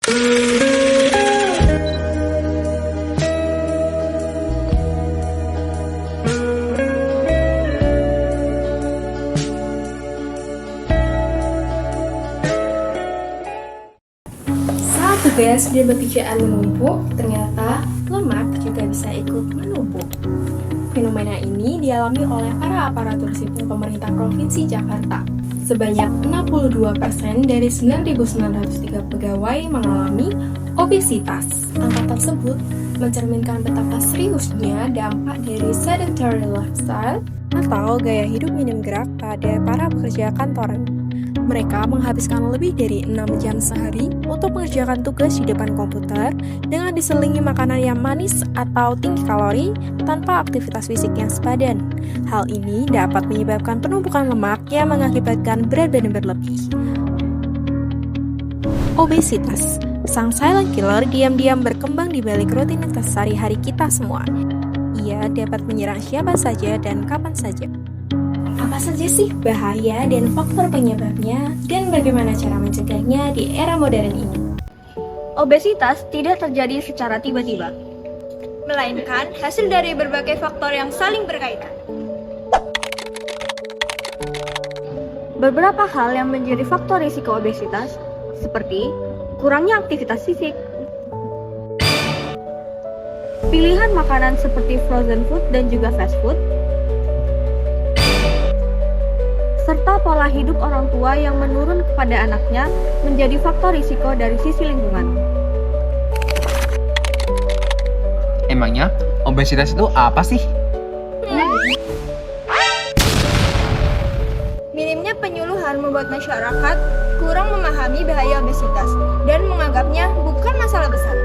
Saat tugas dan pekerjaan menumpuk, ternyata lemak juga bisa ikut menumpuk. Fenomena ini dialami oleh para aparatur sipil pemerintah Provinsi Jakarta. Sebanyak 62% dari 9.903 pegawai mengalami obesitas. Angka tersebut mencerminkan betapa seriusnya dampak dari sedentary lifestyle atau gaya hidup minim gerak pada para pekerja kantoran. Mereka menghabiskan lebih dari 6 jam sehari untuk mengerjakan tugas di depan komputer dengan diselingi makanan yang manis atau tinggi kalori tanpa aktivitas fisik yang sepadan. Hal ini dapat menyebabkan penumpukan lemak yang mengakibatkan berat badan berlebih. Obesitas, sang silent killer diam-diam berkembang di balik rutinitas sehari-hari kita semua. Ia dapat menyerang siapa saja dan kapan saja. Apa saja sih bahaya dan faktor penyebabnya, dan bagaimana cara mencegahnya di era modern ini? Obesitas tidak terjadi secara tiba-tiba, melainkan hasil dari berbagai faktor yang saling berkaitan. Beberapa hal yang menjadi faktor risiko obesitas, seperti kurangnya aktivitas fisik, pilihan makanan seperti frozen food dan juga fast food, serta pola hidup orang tua yang menurun kepada anaknya menjadi faktor risiko dari sisi lingkungan. Emangnya obesitas itu apa sih? Minimnya penyuluhan membuat masyarakat kurang memahami bahaya obesitas dan menganggapnya bukan masalah besar.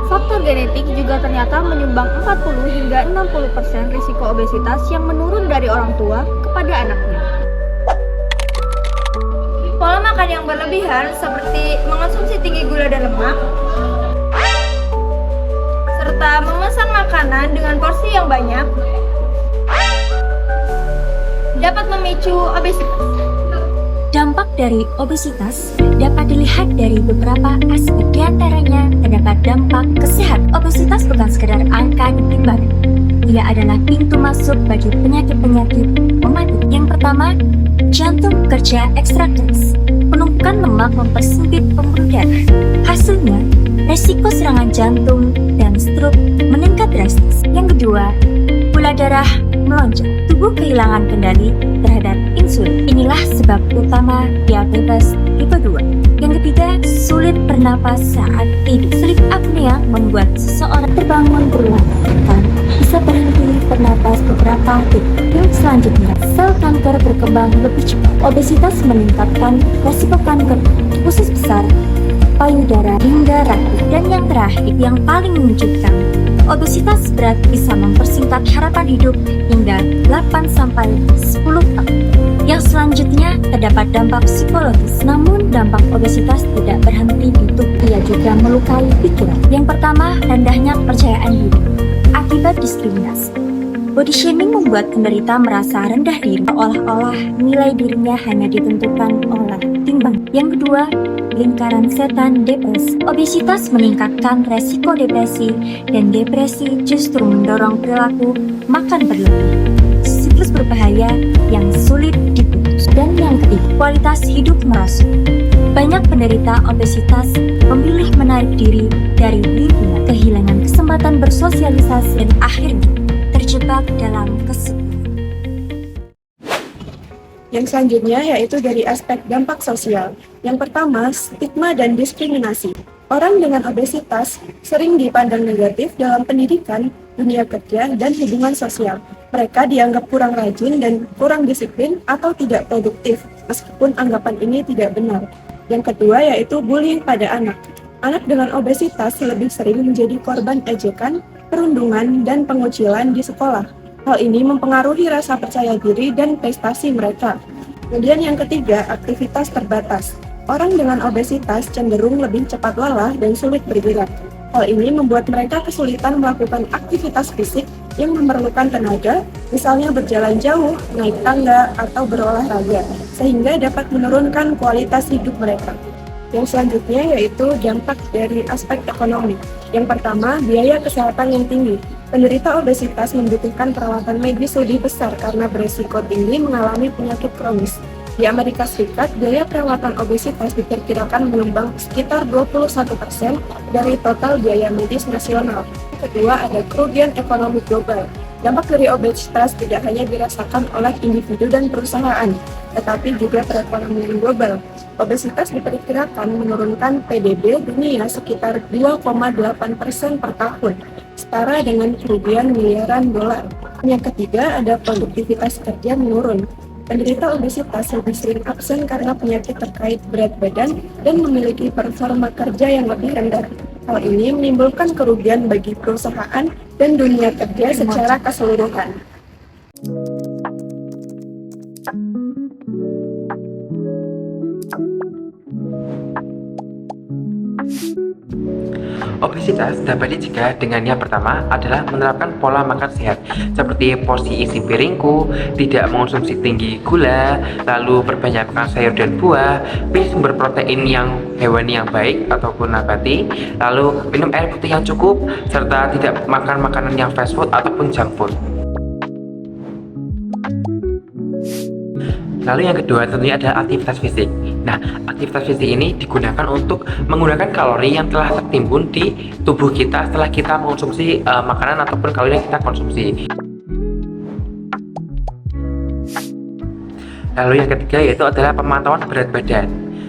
Faktor genetik juga ternyata menyumbang 40 hingga 60% risiko obesitas yang menurun dari orang tua kepada anaknya. Pola makan yang berlebihan seperti mengonsumsi tinggi gula dan lemak, serta memesan makanan dengan porsi yang banyak, dapat memicu obesitas. Dampak dari obesitas dapat dilihat dari beberapa aspek, diantaranya terdapat dampak kesehatan. Obesitas bukan sekedar angka di timbangan. Ia adalah pintu masuk bagi penyakit-penyakit mematikan. Yang pertama, jantung bekerja ekstra keras. Penumpukan lemak mempersempit pembuluh darah. Hasilnya, resiko serangan jantung dan stroke meningkat drastis. Yang kedua, gula darah melonjak. Tubuh kehilangan kendali terhadap insulin. Inilah sebab utama diabetes tipe 2. Yang ketiga, sulit bernapas saat tidur. Sleep apnea membuat seseorang terbangun berulang, bahkan bisa berhenti bernapas beberapa detik. Yang selanjutnya, sel kanker berkembang lebih cepat. Obesitas meningkatkan resiko kanker usus besar, payudara, hingga rahim. Dan yang terakhir, yang paling mengejutkan, obesitas berat bisa mempersingkat harapan hidup hingga 8-10 tahun. Yang selanjutnya, terdapat dampak psikologis. Namun, dampak obesitas tidak berhenti di tubuh. Ia juga melukai pikiran. Yang pertama, rendahnya kepercayaan diri akibat diskriminasi. Body shaming membuat penderita merasa rendah diri, seolah-olah nilai dirinya hanya ditentukan oleh timbang. Yang kedua, lingkaran setan depresi. Obesitas meningkatkan resiko depresi, dan depresi justru mendorong perilaku makan berlebih. Siklus berbahaya yang sulit diputus. Dan yang ketiga, kualitas hidup merosot. Banyak penderita obesitas memilih menarik diri dari lingkungan, kehilangan kesempatan bersosialisasi, dan akhirnya terjebak dalam kesepian. Yang selanjutnya yaitu dari aspek dampak sosial. Yang pertama, stigma dan diskriminasi. Orang dengan obesitas sering dipandang negatif dalam pendidikan, dunia kerja, dan hubungan sosial. Mereka dianggap kurang rajin dan kurang disiplin atau tidak produktif, meskipun anggapan ini tidak benar. Yang kedua yaitu bullying pada anak. Anak dengan obesitas lebih sering menjadi korban ejekan, perundungan, dan pengucilan di sekolah. Hal ini mempengaruhi rasa percaya diri dan prestasi mereka. Kemudian yang ketiga, aktivitas terbatas. Orang dengan obesitas cenderung lebih cepat lelah dan sulit bergerak. Hal ini membuat mereka kesulitan melakukan aktivitas fisik yang memerlukan tenaga, misalnya berjalan jauh, naik tangga, atau berolahraga, sehingga dapat menurunkan kualitas hidup mereka. Yang selanjutnya yaitu dampak dari aspek ekonomi. Yang pertama, biaya kesehatan yang tinggi. Penderita obesitas membutuhkan perawatan medis lebih besar karena beresiko tinggi mengalami penyakit kronis. Di Amerika Serikat, biaya perawatan obesitas diperkirakan menyumbang sekitar 21% dari total biaya medis nasional. Kedua, ada kerugian ekonomi global. Dampak dari obesitas tidak hanya dirasakan oleh individu dan perusahaan, tetapi juga perekonomian global. Obesitas diperkirakan menurunkan PDB dunia sekitar 2,8% per tahun, setara dengan kerugian miliaran dolar. Yang ketiga, ada produktivitas kerja menurun. Penderita obesitas lebih sering absen karena penyakit terkait berat badan dan memiliki performa kerja yang lebih rendah. Hal ini menimbulkan kerugian bagi perusahaan dan dunia kerja secara keseluruhan. Obesitas dapat dicegah dengan yang pertama adalah menerapkan pola makan sehat seperti porsi isi piringku, tidak mengonsumsi tinggi gula, lalu perbanyak makan sayur dan buah, pilih sumber protein yang hewani yang baik ataupun nabati, lalu minum air putih yang cukup, serta tidak makan makanan yang fast food ataupun junk food. Lalu yang kedua tentunya adalah aktivitas fisik. Nah, aktivitas fisik ini digunakan untuk menggunakan kalori yang telah tertimbun di tubuh kita setelah kita mengonsumsi makanan ataupun kalori yang kita konsumsi. Lalu yang ketiga yaitu adalah pemantauan berat badan.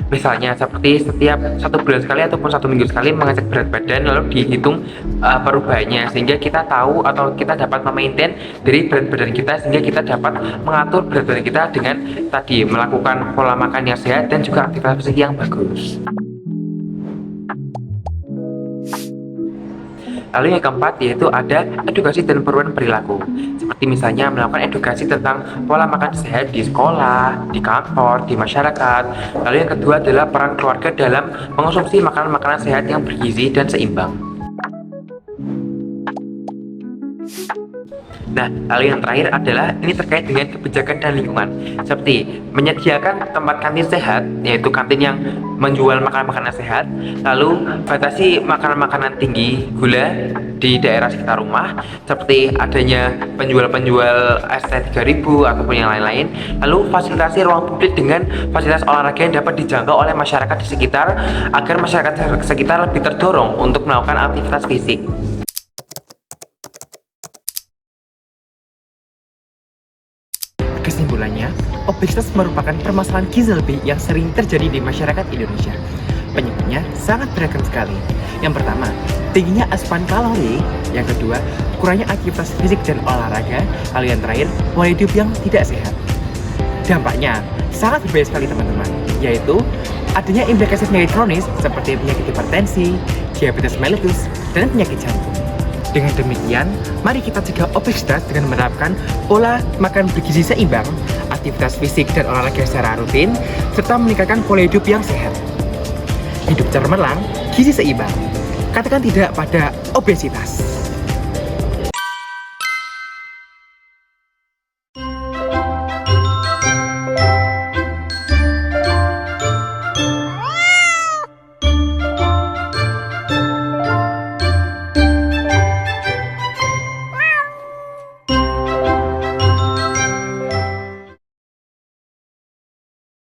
Misalnya seperti setiap 1 bulan sekali ataupun 1 minggu sekali mengecek berat badan lalu dihitung perubahannya sehingga kita tahu atau kita dapat memaintain dari berat badan kita sehingga kita dapat mengatur berat badan kita dengan tadi melakukan pola makan yang sehat dan juga aktivitas fisik yang bagus. Lalu yang keempat yaitu ada edukasi dan perubahan perilaku. Seperti misalnya melakukan edukasi tentang pola makan sehat di sekolah, di kantor, di masyarakat. Lalu yang kedua adalah peran keluarga dalam mengonsumsi makanan-makanan sehat yang bergizi dan seimbang. Nah, lalu yang terakhir adalah ini terkait dengan kebijakan dan lingkungan, seperti menyediakan tempat kantin sehat, yaitu kantin yang menjual makanan-makanan sehat, lalu batasi makanan-makanan tinggi gula di daerah sekitar rumah, seperti adanya penjual-penjual ST3000 ataupun yang lain-lain, lalu fasilitasi ruang publik dengan fasilitas olahraga yang dapat dijangkau oleh masyarakat di sekitar, agar masyarakat sekitar lebih terdorong untuk melakukan aktivitas fisik. Kesimpulannya, obesitas merupakan permasalahan gizi lebih yang sering terjadi di masyarakat Indonesia. Penyebabnya sangat beragam sekali. Yang pertama, tingginya asupan kalori. Yang kedua, kurangnya aktivitas fisik dan olahraga. Lalu yang terakhir, pola hidup yang tidak sehat. Dampaknya sangat berbeda sekali teman-teman, yaitu adanya implikasi penyakit kronis seperti penyakit hipertensi, diabetes mellitus, dan penyakit jantung. Dengan demikian, mari kita cegah obesitas dengan menerapkan pola makan bergizi seimbang, aktivitas fisik dan olahraga secara rutin, serta meningkatkan pola hidup yang sehat. Hidup cemerlang, gizi seimbang. Katakan tidak pada obesitas.